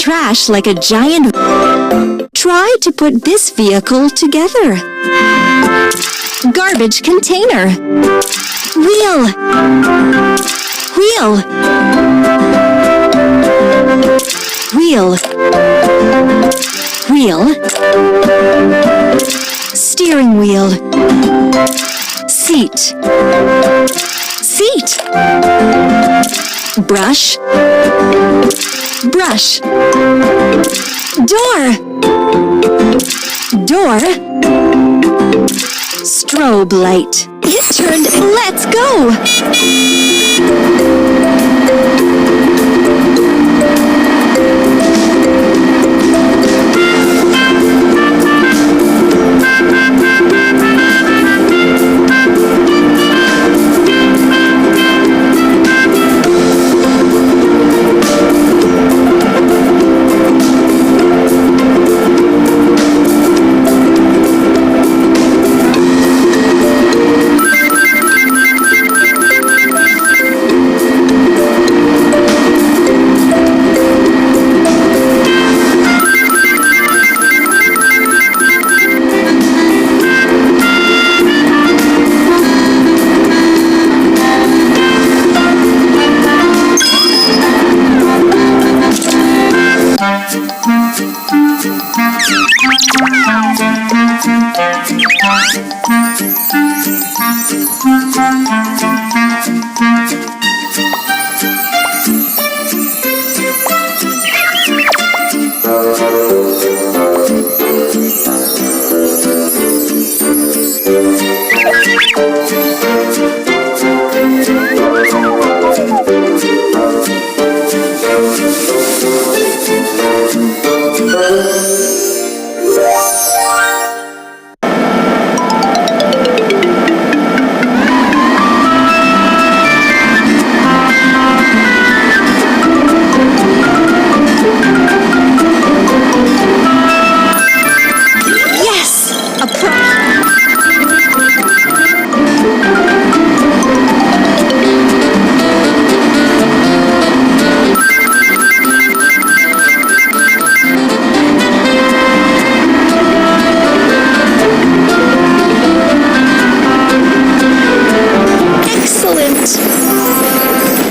trash like a giant. Try to put this vehicle together. Garbage container. Wheel. Wheel. Wheel. Wheel. Steering wheel. Seat. Seat. Brush. Brush. Door. Door. Strobe light. It turned. Let's go!